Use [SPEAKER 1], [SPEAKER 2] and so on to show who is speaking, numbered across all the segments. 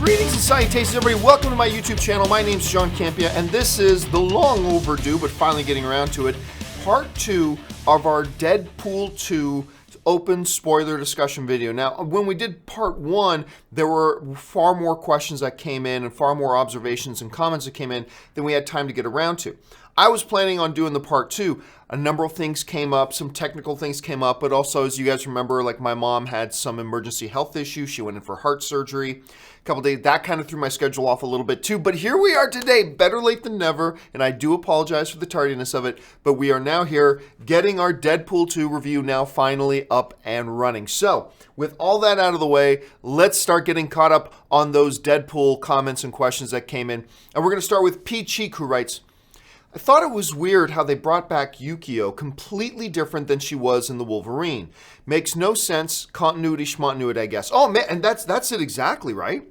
[SPEAKER 1] Greetings and salutations, everybody. Welcome to my YouTube channel. My name's John Campea, and this is the long overdue, but finally getting around to it, part 2 of our Deadpool 2 open spoiler discussion video. Now, when we did part 1, there were far more questions that came in and far more observations and comments that came in than we had time to get around to. I was planning on doing the part 2. A number of things came up, some technical things came up, but also, as you guys remember, like my mom had some emergency health issues. She went in for heart surgery. A couple days, that kind of threw my schedule off a little bit too. But here we are today, better late than never, and I do apologize for the tardiness of it, but we are now here getting our Deadpool 2 review now finally up and running. So, with all that out of the way, let's start getting caught up on those Deadpool comments and questions that came in. And we're going to start with P. Cheek, who writes, I thought it was weird how they brought back Yukio completely different than she was in the Wolverine. Makes no sense. Continuity schmontinuity, I guess. Oh man, and that's it exactly, right?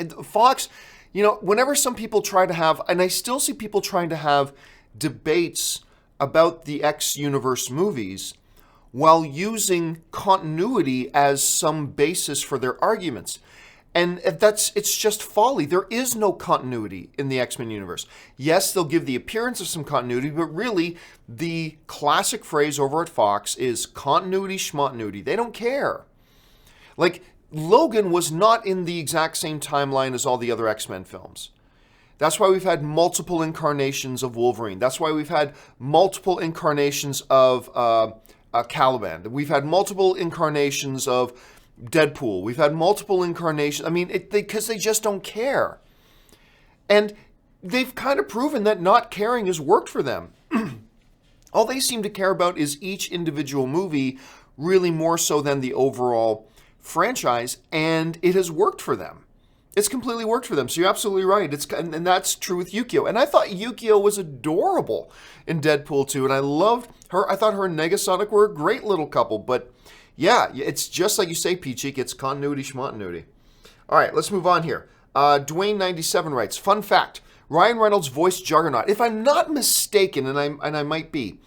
[SPEAKER 1] And Fox, you know, whenever some people try to have, and I still see people trying to have debates about the X-Universe movies while using continuity as some basis for their arguments. And it's just folly. There is no continuity in the X-Men universe. Yes, they'll give the appearance of some continuity, but really, the classic phrase over at Fox is continuity schmontinuity. They don't care. Like, Logan was not in the exact same timeline as all the other X-Men films. That's why we've had multiple incarnations of Wolverine. That's why we've had multiple incarnations of Caliban. We've had multiple incarnations of Deadpool. We've had multiple incarnations. I mean, because they just don't care. And they've kind of proven that not caring has worked for them. All they seem to care about is each individual movie, really more so than the overall franchise, and it has worked for them. It's completely worked for them. So you're absolutely right. And that's true with Yukio. And I thought Yukio was adorable in Deadpool 2, and I loved her. I thought her and Negasonic were a great little couple, but yeah, it's just like you say, Peachy, it's continuity schmontinuity. All right, let's move on here. Dwayne97 writes, fun fact, Ryan Reynolds voiced Juggernaut. If I'm not mistaken, and I might be,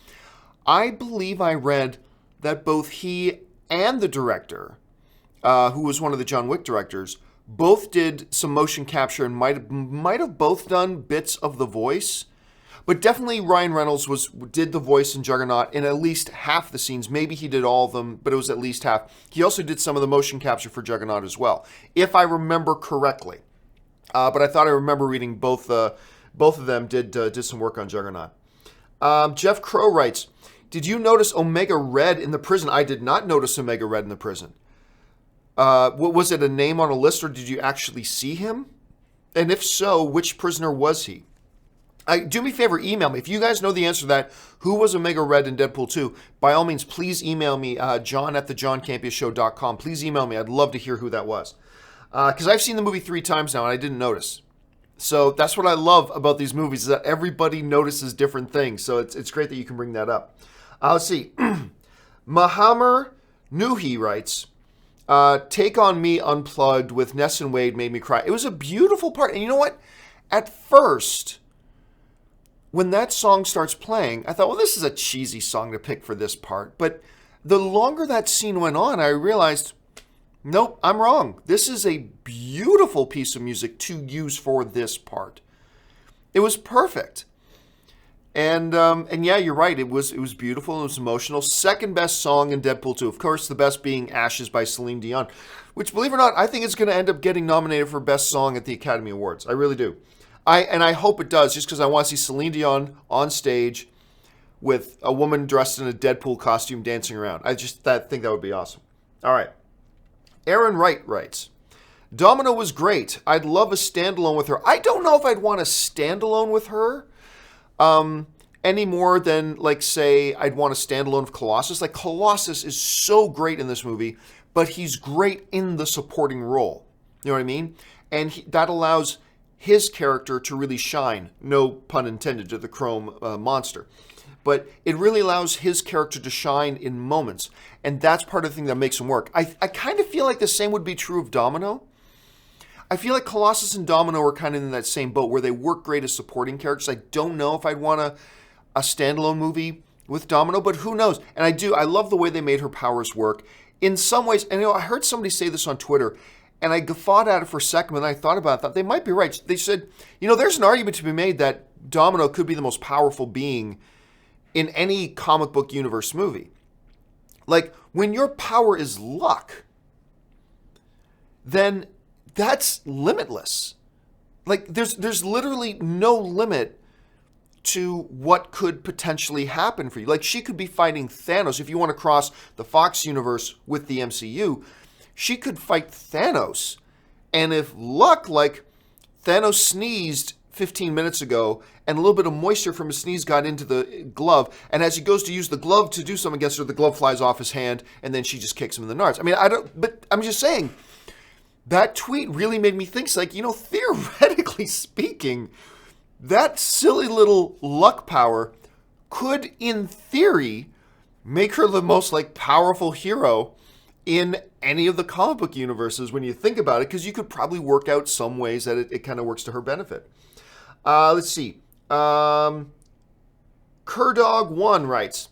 [SPEAKER 1] I believe I read that both he and the director, who was one of the John Wick directors, both did some motion capture and might have both done bits of the voice. But definitely Ryan Reynolds did the voice in Juggernaut in at least half the scenes. Maybe he did all of them, but it was at least half. He also did some of the motion capture for Juggernaut as well, if I remember correctly. But I thought I remember reading both of them did some work on Juggernaut. Jeff Crow writes, did you notice Omega Red in the prison? I did not notice Omega Red in the prison. Was it a name on a list, or did you actually see him? And if so, which prisoner was he? Do me a favor, email me. If you guys know the answer to that, who was Omega Red in Deadpool 2, by all means, please email me, john@thejohncampeashow.com. Please email me. I'd love to hear who that was. Because I've seen the movie 3 times now, and I didn't notice. So that's what I love about these movies, is that everybody notices different things. So it's great that you can bring that up. Let's see. Mahammer Nuhi writes, Take On Me Unplugged with Ness and Wade made me cry. It was a beautiful part. And you know what? At first, when that song starts playing, I thought, well, this is a cheesy song to pick for this part. But the longer that scene went on, I realized, nope, I'm wrong. This is a beautiful piece of music to use for this part. It was perfect. And yeah, you're right. It was beautiful. It was emotional. Second best song in Deadpool 2. Of course, the best being Ashes by Celine Dion, which, believe it or not, I think it's going to end up getting nominated for Best Song at the Academy Awards. I really do. I hope it does, just because I want to see Celine Dion on stage with a woman dressed in a Deadpool costume dancing around. I think that would be awesome. All right. Aaron Wright writes, Domino was great. I'd love a standalone with her. I don't know if I'd want a standalone with her any more than, like, say, I'd want a standalone of Colossus. Like, Colossus is so great in this movie, but he's great in the supporting role. You know what I mean? And that allows his character to really shine. No pun intended to the Chrome monster. But it really allows his character to shine in moments. And that's part of the thing that makes him work. I kind of feel like the same would be true of Domino. I feel like Colossus and Domino are kind of in that same boat where they work great as supporting characters. I don't know if I'd want a standalone movie with Domino, but who knows? And I love the way they made her powers work. In some ways, and I heard somebody say this on Twitter, And I guffawed at it for a second, and I thought about it. I thought they might be right. They said, there's an argument to be made that Domino could be the most powerful being in any comic book universe movie. Like, when your power is luck, then that's limitless. Like, there's literally no limit to what could potentially happen for you. Like, she could be fighting Thanos. If you want to cross the Fox universe with the MCU, she could fight Thanos. And if luck, like Thanos sneezed 15 minutes ago and a little bit of moisture from his sneeze got into the glove, and as he goes to use the glove to do something against her, the glove flies off his hand, and then she just kicks him in the nards. I mean, but I'm just saying, that tweet really made me think, like, theoretically speaking, that silly little luck power could, in theory, make her the most, like, powerful hero in any of the comic book universes when you think about it, because you could probably work out some ways that it kind of works to her benefit. Let's see. Kurdog1 writes,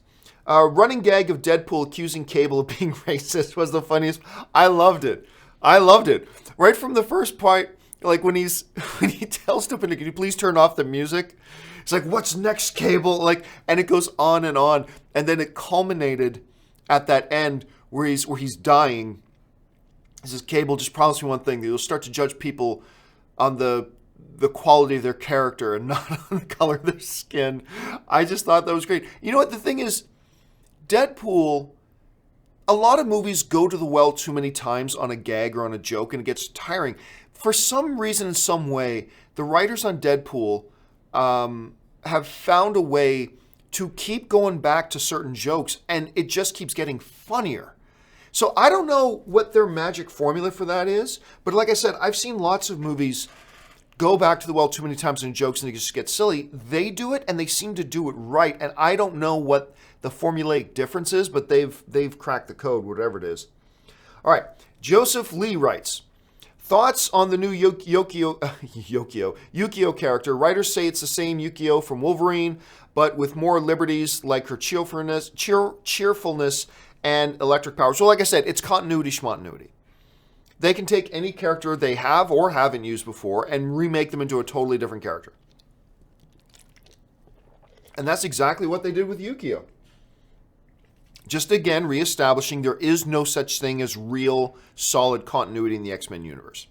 [SPEAKER 1] running gag of Deadpool accusing Cable of being racist was the funniest. I loved it. Right from the first part, like when he tells Stupid, can you please turn off the music? It's like, what's next, Cable? Like, and it goes on, and then it culminated at that end where he's dying. He says, Cable, just promise me one thing, that you'll start to judge people on the quality of their character and not on the color of their skin. I just thought that was great. You know what? The thing is, Deadpool, a lot of movies go to the well too many times on a gag or on a joke, and it gets tiring. For some reason, in some way, the writers on Deadpool have found a way to keep going back to certain jokes, and it just keeps getting funnier. So I don't know what their magic formula for that is, but like I said, I've seen lots of movies go back to the well too many times in jokes and they just get silly. They do it, and they seem to do it right, and I don't know what the formulaic difference is, but they've cracked the code, whatever it is. All right, Joseph Lee writes, thoughts on the new Yukio character. Writers say it's the same Yukio from Wolverine, but with more liberties like her cheerfulness and electric power. So like I said, it's continuity schmontinuity. They can take any character they have or haven't used before and remake them into a totally different character. And that's exactly what they did with Yukio. Just again, reestablishing there is no such thing as real, solid continuity in the X-Men universe.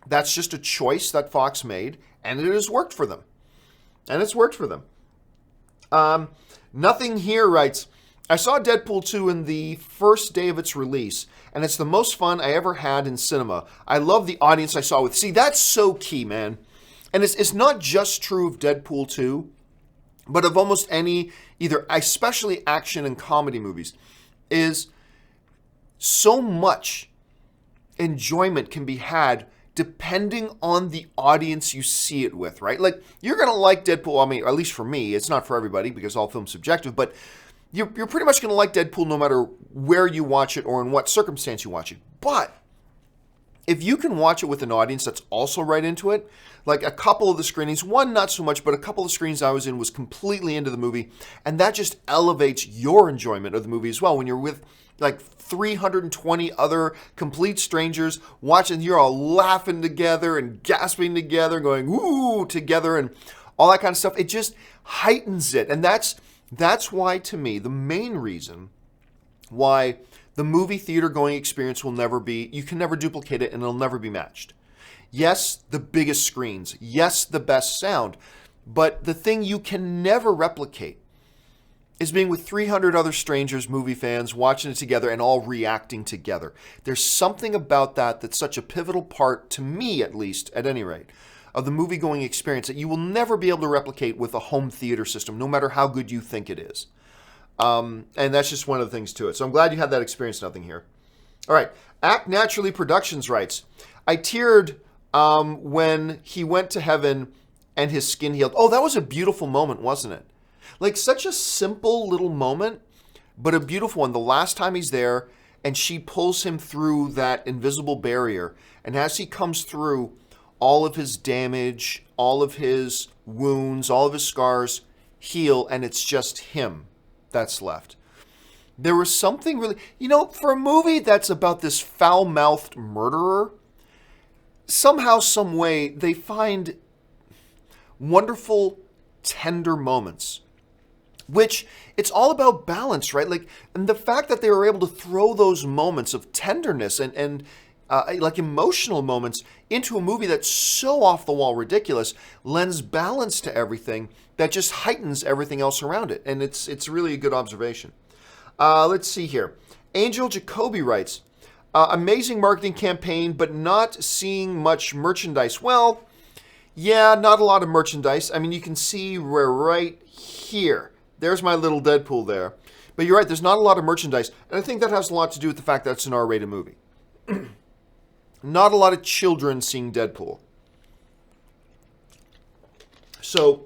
[SPEAKER 1] That's just a choice that Fox made, and it has worked for them. Nothing Here writes, I saw Deadpool 2 in the first day of its release, and it's the most fun I ever had in cinema. I love the audience I saw with. See, that's so key, man. And it's not just true of Deadpool 2, but of almost any, either especially action and comedy movies, is so much enjoyment can be had depending on the audience you see it with, right? Like, you're going to like Deadpool, I mean, at least for me, it's not for everybody because all film's subjective, but you're pretty much going to like Deadpool no matter where you watch it or in what circumstance you watch it. But if you can watch it with an audience that's also right into it, like a couple of the screenings, one not so much, but a couple of the screenings I was in was completely into the movie, and that just elevates your enjoyment of the movie as well. When you're with like 320 other complete strangers watching, you're all laughing together and gasping together, going ooh together and all that kind of stuff. It just heightens it, and that's why, to me, the main reason why the movie theater going experience will never be, you can never duplicate it and it'll never be matched. Yes, the biggest screens. Yes, the best sound. But the thing you can never replicate is being with 300 other strangers, movie fans, watching it together and all reacting together. There's something about that that's such a pivotal part, to me at least, at any rate, of the movie-going experience that you will never be able to replicate with a home theater system, no matter how good you think it is. And that's just one of the things to it. So I'm glad you had that experience, Nothing Here. All right. Act Naturally Productions writes, I teared when he went to heaven and his skin healed. Oh, that was a beautiful moment, wasn't it? Like, such a simple little moment, but a beautiful one. The last time he's there, and she pulls him through that invisible barrier, and as he comes through, all of his damage, all of his wounds, all of his scars heal, and it's just him that's left. There was something really, for a movie that's about this foul-mouthed murderer, somehow, some way, they find wonderful, tender moments, which it's all about balance, right? Like, and the fact that they were able to throw those moments of tenderness and like emotional moments into a movie that's so off the wall ridiculous lends balance to everything that just heightens everything else around it. And it's really a good observation. Let's see here. Angel Jacoby writes, amazing marketing campaign, but not seeing much merchandise. Well, yeah, not a lot of merchandise. I mean, you can see we're right here. There's my little Deadpool there. But you're right, there's not a lot of merchandise. And I think that has a lot to do with the fact that it's an R-rated movie. Not a lot of children seeing Deadpool. So,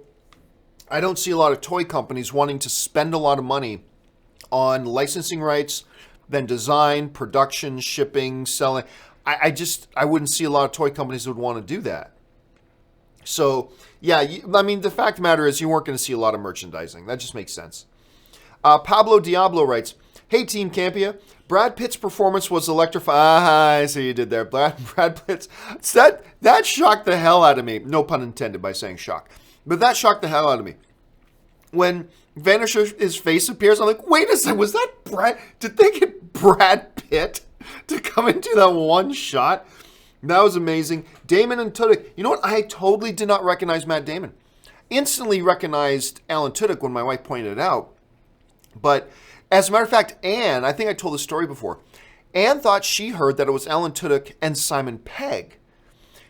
[SPEAKER 1] I don't see a lot of toy companies wanting to spend a lot of money on licensing rights, then design, production, shipping, selling. I wouldn't see a lot of toy companies that would want to do that. So, yeah, I mean, the fact of the matter is you weren't going to see a lot of merchandising. That just makes sense. Pablo Diablo writes, hey, Team Campea, Brad Pitt's performance was electrifying. I see you did there. Brad Pitt's. That shocked the hell out of me. No pun intended by saying shock. But that shocked the hell out of me. When Vanisher's face appears, I'm like, wait a second, was that Brad? Did they get Brad Pitt to come into that one shot? That was amazing. Damon and Tudyk. You know what? I totally did not recognize Matt Damon. Instantly recognized Alan Tudyk when my wife pointed it out. But as a matter of fact, Anne, I think I told this story before. Anne thought she heard that it was Alan Tudyk and Simon Pegg.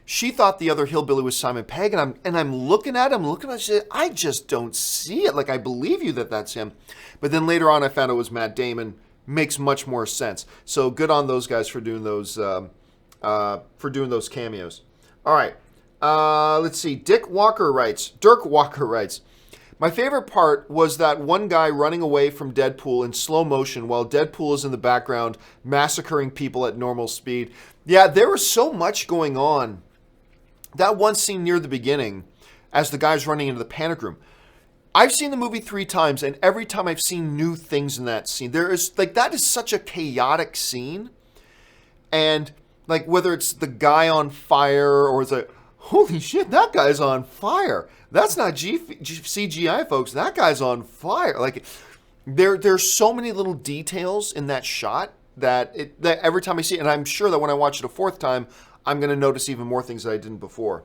[SPEAKER 1] She thought the other hillbilly was Simon Pegg, and I'm looking at him, she said, I just don't see it. Like, I believe you that that's him. But then later on, I found it was Matt Damon. Makes much more sense. So good on those guys for doing those cameos. All right. Let's see. Dirk Walker writes, my favorite part was that one guy running away from Deadpool in slow motion while Deadpool is in the background massacring people at normal speed. Yeah, there was so much going on. That one scene near the beginning, as the guy's running into the panic room. I've seen the movie 3 times, and every time I've seen new things in that scene. There is, like, that is such a chaotic scene. And, like, whether it's the guy on fire or it's like, holy shit, that guy's on fire. That's not CGI, folks. That guy's on fire. Like, there's so many little details in that shot that every time I see it, and I'm sure that when I watch it a 4th time, I'm going to notice even more things that I didn't before.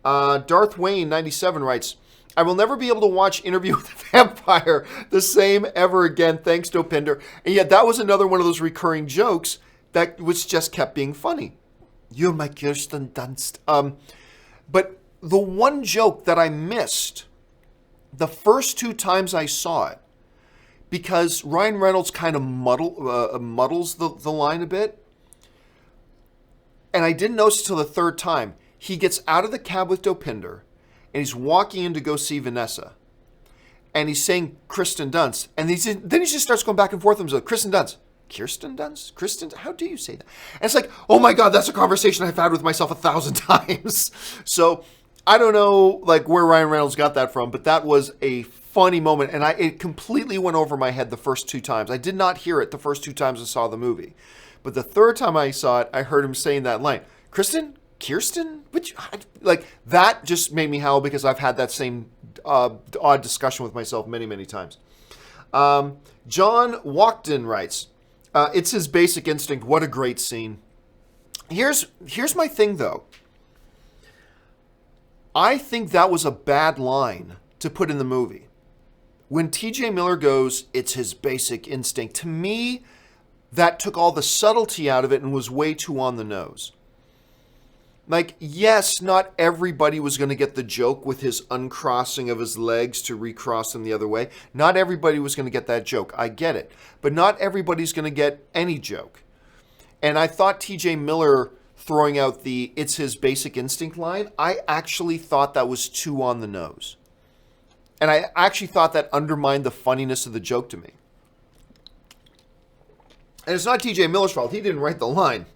[SPEAKER 1] Darth Wayne 97 writes, I will never be able to watch Interview with the Vampire the same ever again, thanks to Dopinder. And yet that was another one of those recurring jokes that was just kept being funny. You're my Kirsten Dunst. But the one joke that I missed the first 2 times I saw it, because Ryan Reynolds kind of muddles the line a bit, and I didn't notice until the 3rd time. He gets out of the cab with Dopinder, and he's walking in to go see Vanessa. And he's saying Kristen Dunst. And then he just starts going back and forth with himself. Kristen Dunst. Kirsten Dunst? Kristen? How do you say that? And it's like, oh my God, that's a conversation I've had with myself 1,000 times. So I don't know like where Ryan Reynolds got that from, but that was a funny moment. And it completely went over my head the first 2 times. I did not hear it the first 2 times I saw the movie. But the 3rd time I saw it, I heard him saying that line. Kristen? Kirsten? Which, like, that just made me howl because I've had that same odd discussion with myself many, many times. John Walkden writes, it's his basic instinct. What a great scene. Here's my thing, though. I think that was a bad line to put in the movie. When TJ Miller goes, it's his basic instinct. To me, that took all the subtlety out of it and was way too on the nose. Like, yes, not everybody was going to get the joke with his uncrossing of his legs to recross them the other way. Not everybody was going to get that joke. I get it. But not everybody's going to get any joke. And I thought TJ Miller throwing out the it's his basic instinct line, I actually thought that was too on the nose. And I actually thought that undermined the funniness of the joke to me. And it's not TJ Miller's fault. He didn't write the line.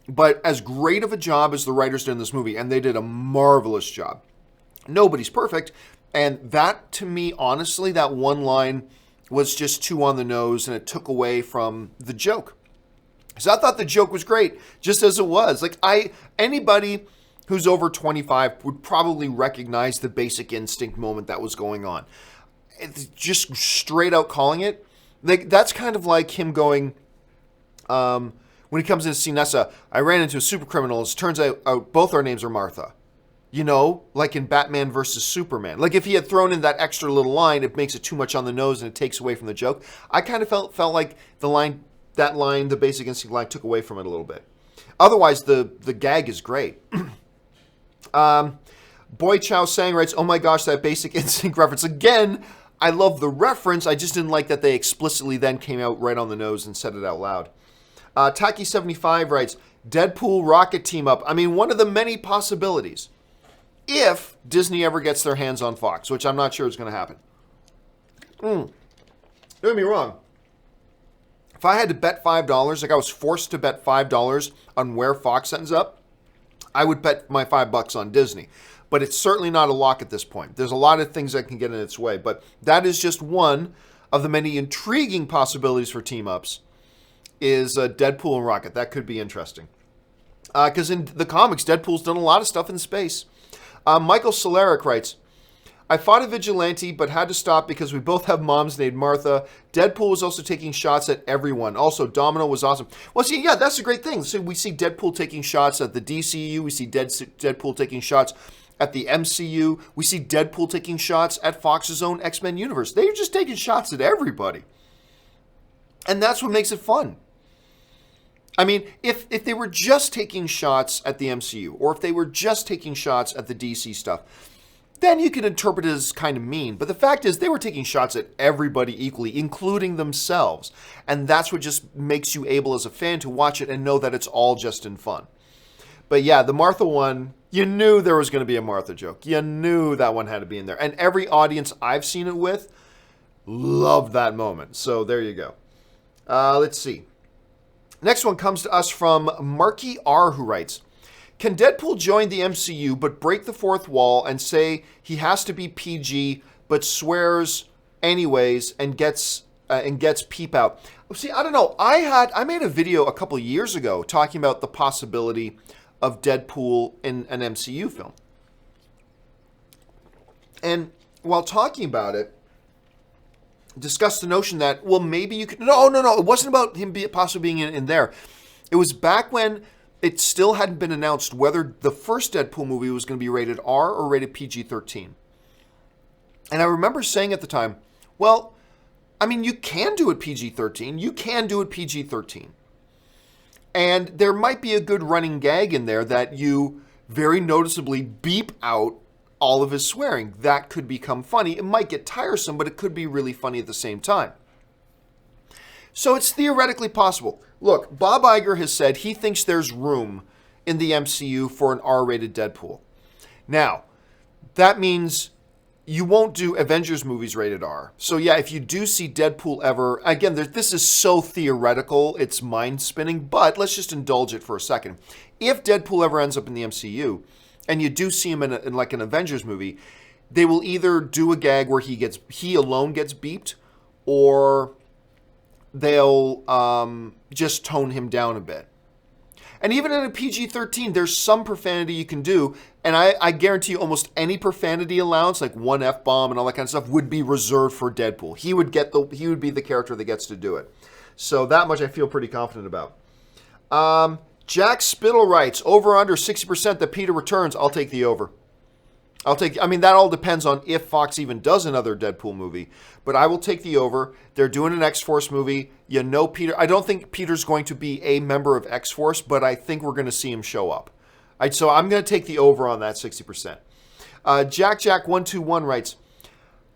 [SPEAKER 1] But as great of a job as the writers did in this movie, and they did a marvelous job. Nobody's perfect. And that, to me, honestly, that one line was just too on the nose, and it took away from the joke. So I thought the joke was great, just as it was. Like, anybody who's over 25 would probably recognize the Basic Instinct moment that was going on. It's just straight out calling it. Like, that's kind of like him going, when he comes in to see Nessa, I ran into a super criminal. It turns out both our names are Martha. You know, like in Batman versus Superman. Like, if he had thrown in that extra little line, it makes it too much on the nose and it takes away from the joke. I kind of felt like that line, the Basic Instinct line, took away from it a little bit. Otherwise, the gag is great. Boy Chow Sang writes, oh my gosh, that Basic Instinct reference. Again, I love the reference. I just didn't like that they explicitly then came out right on the nose and said it out loud. Taki75 writes, Deadpool Rocket team up. I mean, one of the many possibilities. If Disney ever gets their hands on Fox, which I'm not sure is going to happen. Don't get me wrong. If I had to bet $5, like I was forced to bet $5 on where Fox ends up, I would bet my $5 on Disney. But it's certainly not a lock at this point. There's a lot of things that can get in its way. But that is just one of the many intriguing possibilities for team-ups is Deadpool and Rocket. That could be interesting. Because in the comics, Deadpool's done a lot of stuff in space. Michael Solaric writes, I fought a vigilante, but had to stop because we both have moms named Martha. Deadpool was also taking shots at everyone. Also, Domino was awesome. Well, see, yeah, that's a great thing. So we see Deadpool taking shots at the DCU. We see Deadpool taking shots at the MCU. We see Deadpool taking shots at Fox's own X-Men universe. They're just taking shots at everybody. And that's what makes it fun. I mean, if they were just taking shots at the MCU, or if they were just taking shots at the DC stuff, then you could interpret it as kind of mean. But the fact is, they were taking shots at everybody equally, including themselves. And that's what just makes you able as a fan to watch it and know that it's all just in fun. But yeah, the Martha one, you knew there was going to be a Martha joke. You knew that one had to be in there. And every audience I've seen it with loved that moment. So there you go. Let's see. Next one comes to us from Marky R, who writes, can Deadpool join the MCU but break the fourth wall and say he has to be PG but swears anyways and gets peep out? See, I don't know. I made a video a couple years ago talking about the possibility of Deadpool in an MCU film. And while talking about it, discussed the notion that, well, maybe you could... No. It wasn't about him possibly being in there. It was back when it still hadn't been announced whether the first Deadpool movie was going to be rated R or rated PG-13. And I remember saying at the time, well, I mean, you can do it PG-13. You can do it PG-13. And there might be a good running gag in there that you very noticeably beep out all of his swearing. That could become funny. It might get tiresome, but it could be really funny at the same time. So it's theoretically possible. Look, Bob Iger has said he thinks there's room in the MCU for an R-rated Deadpool. Now, that means you won't do Avengers movies rated R. So yeah, if you do see Deadpool ever, again, this is so theoretical, it's mind-spinning, but let's just indulge it for a second. If Deadpool ever ends up in the MCU, and you do see him in like an Avengers movie, they will either do a gag where he alone gets beeped, or they'll just tone him down a bit. And even in a PG-13, there's some profanity you can do, and I guarantee you almost any profanity allowance, like one F-bomb and all that kind of stuff, would be reserved for Deadpool. He would be the character that gets to do it. So that much I feel pretty confident about. Jack Spittle writes, over under 60% that Peter returns. I'll take the over. I mean, that all depends on if Fox even does another Deadpool movie. But I will take the over. They're doing an X-Force movie. You know Peter. I don't think Peter's going to be a member of X-Force, but I think we're going to see him show up. So I'm going to take the over on that 60%. Jack121 writes,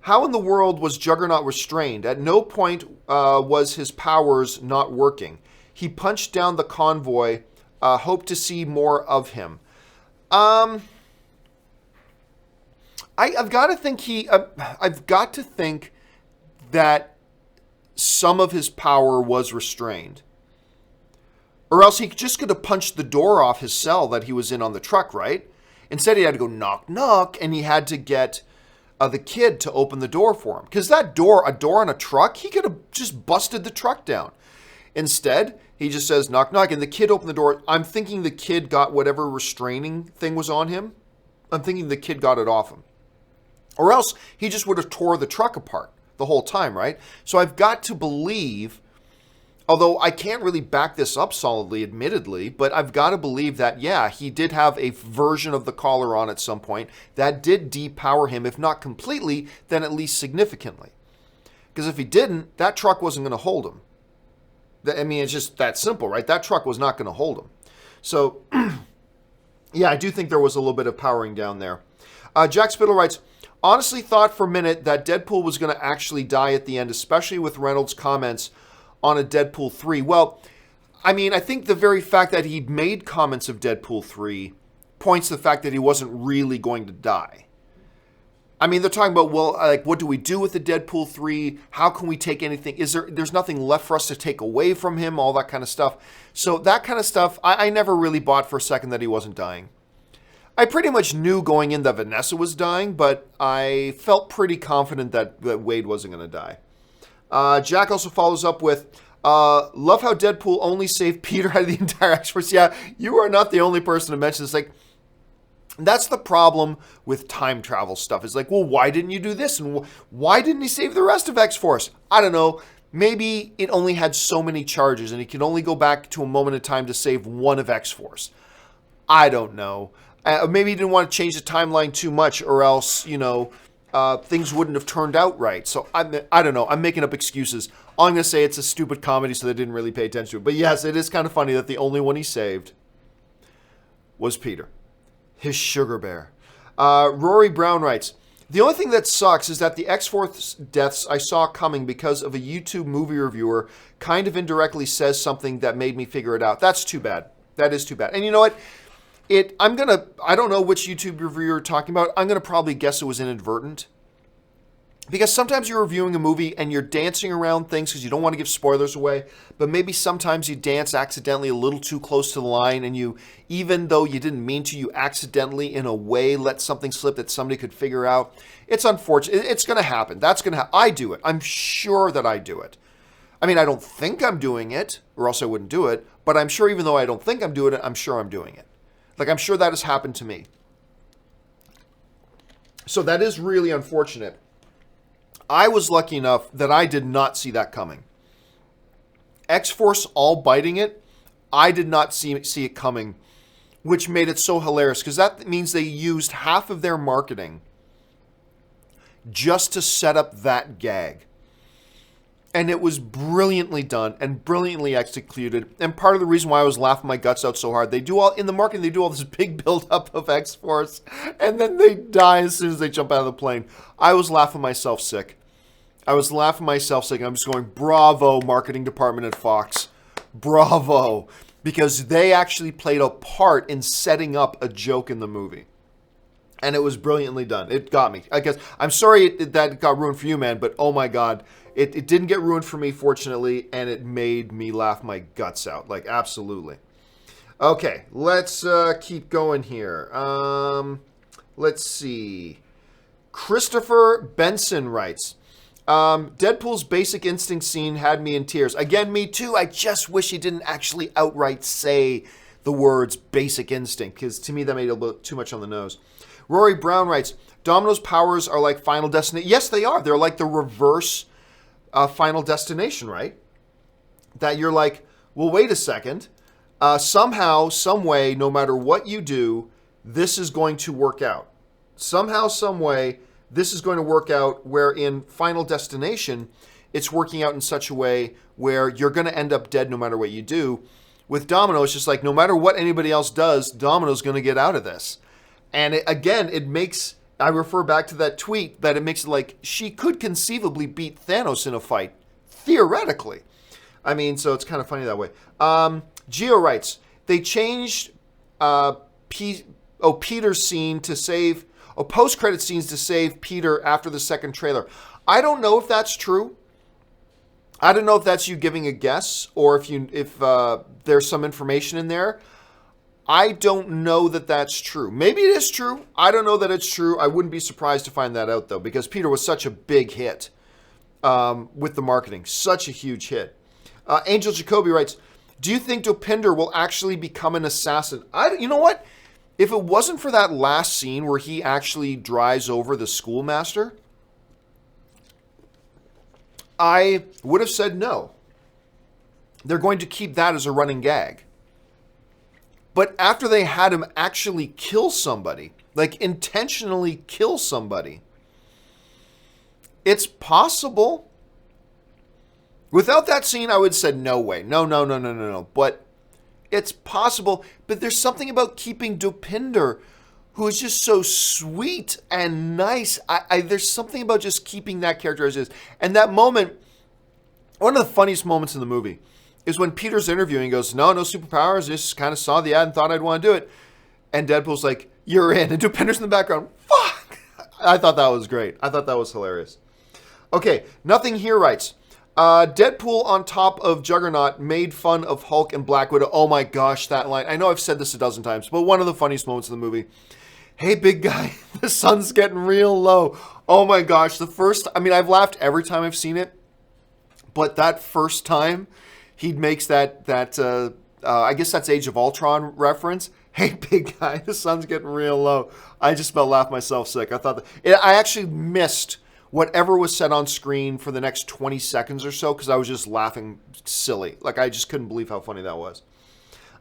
[SPEAKER 1] how in the world was Juggernaut restrained? At no point was his powers not working. He punched down the convoy. Hope to see more of him. I've got to think that some of his power was restrained. Or else he just could have punched the door off his cell that he was in on the truck, right? Instead, he had to go knock, knock, and he had to get the kid to open the door for him. Because a door on a truck, he could have just busted the truck down. Instead, he just says, knock, knock, and the kid opened the door. I'm thinking the kid got whatever restraining thing was on him. I'm thinking the kid got it off him. Or else he just would have tore the truck apart the whole time, right? So I've got to believe, although I can't really back this up solidly, admittedly, but I've got to believe that, yeah, he did have a version of the collar on at some point that did depower him, if not completely, then at least significantly. Because if he didn't, that truck wasn't going to hold him. I mean, it's just that simple, right? That truck was not going to hold him. So, yeah, I do think there was a little bit of powering down there. Jack Spittle writes, honestly thought for a minute that Deadpool was going to actually die at the end, especially with Reynolds' comments on a Deadpool 3. Well, I mean, I think the very fact that he'd made comments of Deadpool 3 points to the fact that he wasn't really going to die. I mean, they're talking about, well, like, what do we do with the Deadpool 3? How can we take anything? There's nothing left for us to take away from him, all that kind of stuff. So that kind of stuff, I never really bought for a second that he wasn't dying. I pretty much knew going in that Vanessa was dying, but I felt pretty confident that Wade wasn't going to die. Jack also follows up with, love how Deadpool only saved Peter out of the entire X-Force. Yeah, you are not the only person to mention this. Like, that's the problem with time travel stuff. It's like, well, why didn't you do this? And why didn't he save the rest of X-Force? I don't know. Maybe it only had so many charges and he could only go back to a moment in time to save one of X-Force. I don't know. Maybe he didn't want to change the timeline too much, or else, things wouldn't have turned out right. So I don't know. I'm making up excuses. All I'm going to say, it's a stupid comedy, so they didn't really pay attention to it. But yes, it is kind of funny that the only one he saved was Peter, his sugar bear. Rory Brown writes, the only thing that sucks is that the X-Force deaths I saw coming because of a YouTube movie reviewer kind of indirectly says something that made me figure it out. That's too bad. That is too bad. And you know what? I don't know which YouTube reviewer you're talking about. I'm going to probably guess it was inadvertent. Because sometimes you're reviewing a movie and you're dancing around things because you don't want to give spoilers away. But maybe sometimes you dance accidentally a little too close to the line, and you, even though you didn't mean to, you accidentally in a way let something slip that somebody could figure out. It's unfortunate. It's going to happen. That's going to happen. I do it. I'm sure that I do it. I mean, I don't think I'm doing it, or else I wouldn't do it. But I'm sure, even though I don't think I'm doing it, I'm sure I'm doing it. Like, I'm sure that has happened to me. So that is really unfortunate. I was lucky enough that I did not see that coming. X-Force all biting it, I did not see it coming, which made it so hilarious, because that means they used half of their marketing just to set up that gag. And it was brilliantly done and brilliantly executed. And part of the reason why I was laughing my guts out so hard, in the marketing, they do all this big build-up of X-Force, and then they die as soon as they jump out of the plane. I was laughing myself sick. I'm just going, bravo, marketing department at Fox. Bravo. Because they actually played a part in setting up a joke in the movie. And it was brilliantly done. It got me. I guess I'm sorry that it got ruined for you, man, but oh my God. It didn't get ruined for me, fortunately, and it made me laugh my guts out. Like, absolutely. Okay, let's keep going here. Let's see. Christopher Benson writes, Deadpool's Basic Instinct scene had me in tears. Again, me too. I just wish he didn't actually outright say the words Basic Instinct, because to me that made it a little too much on the nose. Rory Brown writes, Domino's powers are like Final Destination. Yes, they are. They're like the reverse Final Destination, right? That you're like, well, wait a second. Somehow, some way, no matter what you do, this is going to work out. Somehow, some way, this is going to work out, where in Final Destination, it's working out in such a way where you're going to end up dead no matter what you do. With Domino, it's just like, no matter what anybody else does, Domino's going to get out of this. And it makes, I refer back to that tweet, that it makes it like she could conceivably beat Thanos in a fight, theoretically. I mean, so it's kind of funny that way. Gio writes, they changed Peter's scene to save, post-credit scenes to save Peter after the second trailer. I don't know if that's true. I don't know if that's you giving a guess, or if there's some information in there. I don't know that that's true. Maybe it is true. I don't know that it's true. I wouldn't be surprised to find that out, though, because Peter was such a big hit with the marketing. Such a huge hit. Angel Jacoby writes, do you think Dopinder will actually become an assassin? You know what? If it wasn't for that last scene where he actually drives over the schoolmaster, I would have said no. They're going to keep that as a running gag. But after they had him actually kill somebody, like intentionally kill somebody, it's possible. Without that scene, I would have said no way. No. But it's possible. But there's something about keeping Dopinder, who is just so sweet and nice. There's something about just keeping that character as is. And that moment, one of the funniest moments in the movie, is when Peter's interviewing, he goes, no superpowers, just kind of saw the ad and thought I'd want to do it. And Deadpool's like, you're in. And Dopinder's in the background, fuck! I thought that was great. I thought that was hilarious. Okay, Nothing Here writes, Deadpool on top of Juggernaut made fun of Hulk and Black Widow. Oh my gosh, that line. I know I've said this a dozen times, but one of the funniest moments in the movie. Hey, big guy, the sun's getting real low. Oh my gosh, I've laughed every time I've seen it, but that first time he makes that I guess that's Age of Ultron reference. Hey, big guy, the sun's getting real low. I just about laughed myself sick. I thought I actually missed whatever was said on screen for the next 20 seconds or so because I was just laughing silly. Like, I just couldn't believe how funny that was.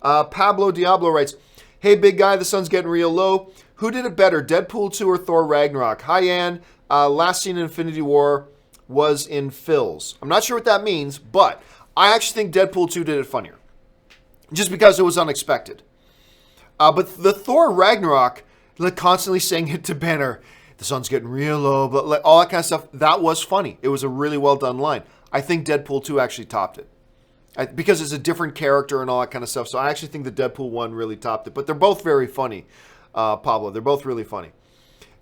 [SPEAKER 1] Pablo Diablo writes, hey, big guy, the sun's getting real low. Who did it better, Deadpool 2 or Thor Ragnarok? Hi, Ann. Last scene in Infinity War was in Phil's. I'm not sure what that means, but I actually think Deadpool 2 did it funnier. Just because it was unexpected. But the Thor Ragnarok, like constantly saying it to Banner, the sun's getting real low, but like, all that kind of stuff, that was funny. It was a really well done line. I think Deadpool 2 actually topped it. Because it's a different character and all that kind of stuff. So I actually think the Deadpool 1 really topped it. But they're both very funny, Pablo. They're both really funny.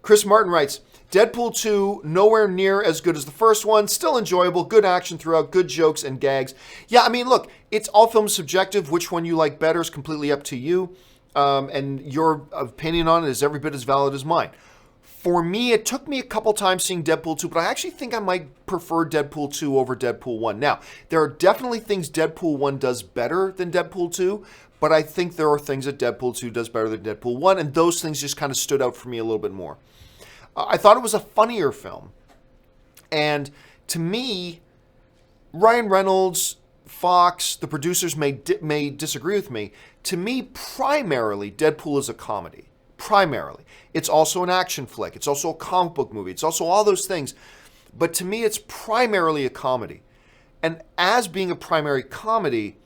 [SPEAKER 1] Chris Martin writes, Deadpool 2, nowhere near as good as the first one. Still enjoyable, good action throughout, good jokes and gags. Yeah, I mean, look, it's all film subjective. Which one you like better is completely up to you. And your opinion on it is every bit as valid as mine. For me, it took me a couple times seeing Deadpool 2, but I actually think I might prefer Deadpool 2 over Deadpool 1. Now, there are definitely things Deadpool 1 does better than Deadpool 2, but I think there are things that Deadpool 2 does better than Deadpool 1, and those things just kind of stood out for me a little bit more. I thought it was a funnier film. And to me, Ryan Reynolds, Fox, the producers may disagree with me. To me, primarily, Deadpool is a comedy. Primarily. It's also an action flick. It's also a comic book movie. It's also all those things. But to me, it's primarily a comedy. And as being a primary comedy,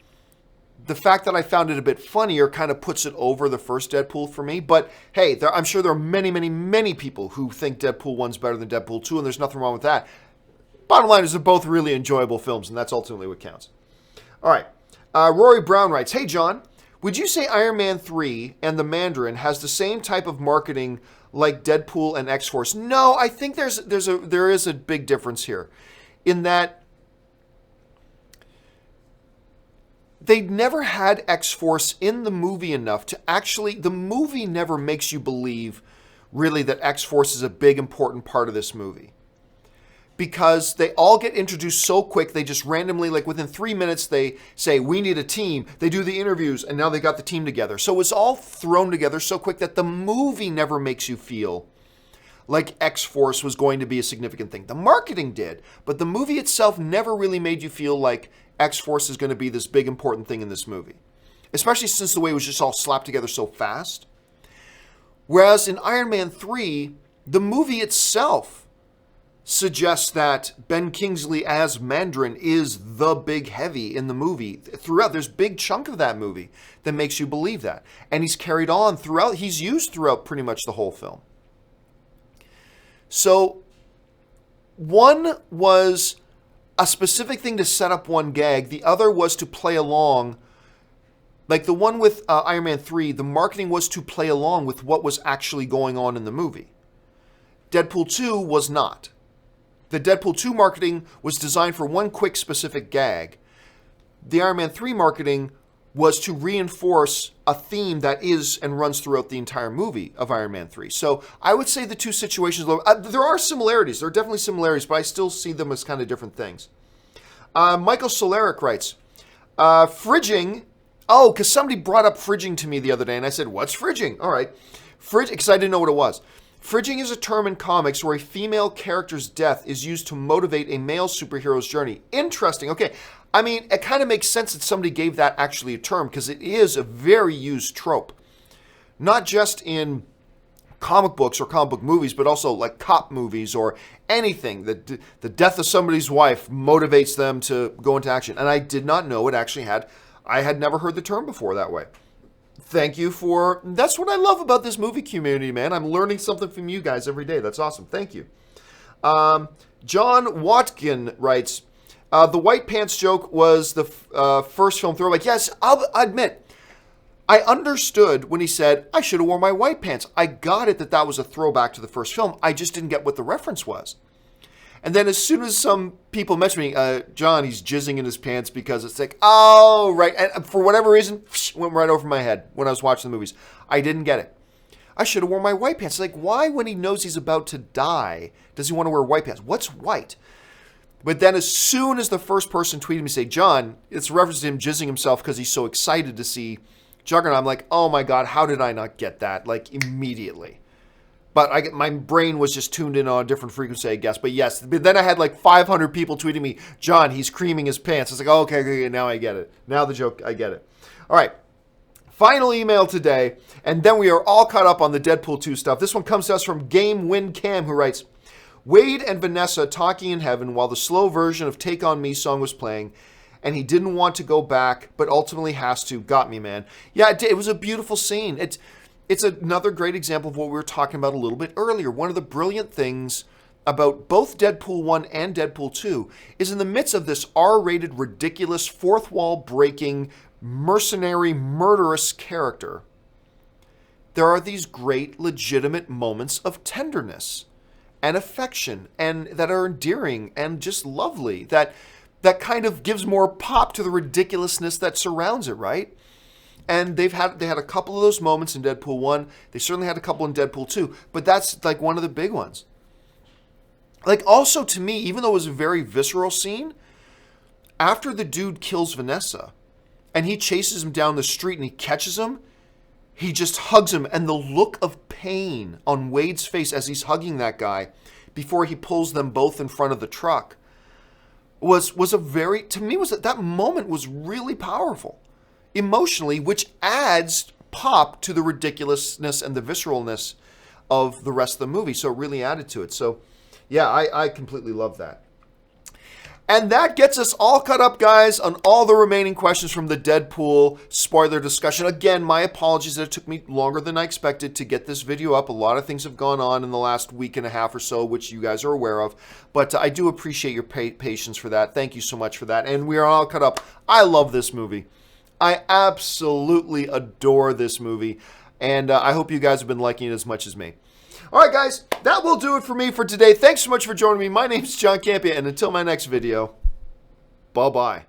[SPEAKER 1] the fact that I found it a bit funnier kind of puts it over the first Deadpool for me. But hey, I'm sure there are many people who think Deadpool 1's better than Deadpool 2, and there's nothing wrong with that. Bottom line is they're both really enjoyable films, and that's ultimately what counts. All right. Rory Brown writes, hey, John, would you say Iron Man 3 and the Mandarin has the same type of marketing like Deadpool and X-Force? No, I think there is a big difference here in that they never had X-Force in the movie enough to actually, the movie never makes you believe really that X-Force is a big important part of this movie. Because they all get introduced so quick, they just randomly, like within 3 minutes, they say, we need a team. They do the interviews, and now they got the team together. So it's all thrown together so quick that the movie never makes you feel like X-Force was going to be a significant thing. The marketing did, but the movie itself never really made you feel like X-Force is going to be this big important thing in this movie. Especially since the way it was just all slapped together so fast. Whereas in Iron Man 3, the movie itself suggests that Ben Kingsley as Mandarin is the big heavy in the movie. Throughout, there's a big chunk of that movie that makes you believe that. And he's carried on throughout, he's used throughout pretty much the whole film. So, one was a specific thing to set up one gag. The other was to play along. Like the one with Iron Man 3, the marketing was to play along with what was actually going on in the movie. Deadpool 2 was not. The Deadpool 2 marketing was designed for one quick specific gag. The Iron Man 3 marketing was to reinforce a theme that is and runs throughout the entire movie of Iron Man 3. So I would say the two situations, there are similarities. There are definitely similarities, but I still see them as kind of different things. Michael Soleric writes, Fridging. Oh, because somebody brought up fridging to me the other day, and I said, what's fridging? All right. Because I didn't know what it was. Fridging is a term in comics where a female character's death is used to motivate a male superhero's journey. Interesting. Okay. I mean, it kind of makes sense that somebody gave that actually a term, because it is a very used trope. Not just in comic books or comic book movies, but also like cop movies or anything. The death of somebody's wife motivates them to go into action. And I did not know it actually had... I had never heard the term before that way. Thank you for... That's what I love about this movie community, man. I'm learning something from you guys every day. That's awesome. Thank you. John Watkin writes, the white pants joke was the first film throwback. Yes, I'll admit, I understood when he said, I should have worn my white pants. I got it that was a throwback to the first film. I just didn't get what the reference was. And then as soon as some people mentioned me, John, he's jizzing in his pants, because it's like, oh, right. And for whatever reason, went right over my head when I was watching the movies. I didn't get it. I should have worn my white pants. Like, why, when he knows he's about to die, does he want to wear white pants? What's white? But then as soon as the first person tweeted me, say, John, it's a reference to him jizzing himself because he's so excited to see Juggernaut. I'm like, oh my God, how did I not get that? Like, immediately. But my brain was just tuned in on a different frequency, I guess. But yes, but then I had like 500 people tweeting me, John, he's creaming his pants. I was like, oh, okay, now I get it. Now the joke, I get it. All right. Final email today, and then we are all caught up on the Deadpool 2 stuff. This one comes to us from Game Win Cam, who writes, Wade and Vanessa talking in heaven while the slow version of Take On Me song was playing, and he didn't want to go back, but ultimately has to. Got me, man. Yeah, it was a beautiful scene. It's another great example of what we were talking about a little bit earlier. One of the brilliant things about both Deadpool 1 and Deadpool 2 is in the midst of this R-rated, ridiculous, fourth wall breaking, mercenary, murderous character, there are these great, legitimate moments of tenderness and affection, and that are endearing and just lovely, that kind of gives more pop to the ridiculousness that surrounds it, right? And they had a couple of those moments in Deadpool 1. They certainly had a couple in Deadpool 2. But that's like one of the big ones. Like, also to me, even though it was a very visceral scene, after the dude kills Vanessa and he chases him down the street and he catches him, he just hugs him. And the look of pain on Wade's face as he's hugging that guy before he pulls them both in front of the truck was a very, to me, that moment was really powerful. Emotionally, which adds pop to the ridiculousness and the visceralness of the rest of the movie. So it really added to it. So, yeah, I completely love that. And that gets us all caught up, guys, on all the remaining questions from the Deadpool spoiler discussion. Again, my apologies that it took me longer than I expected to get this video up. A lot of things have gone on in the last week and a half or so, which you guys are aware of. But I do appreciate your patience for that. Thank you so much for that. And we are all caught up. I love this movie. I absolutely adore this movie, and I hope you guys have been liking it as much as me. All right, guys, that will do it for me for today. Thanks so much for joining me. My name's John Campea, and until my next video, bye-bye.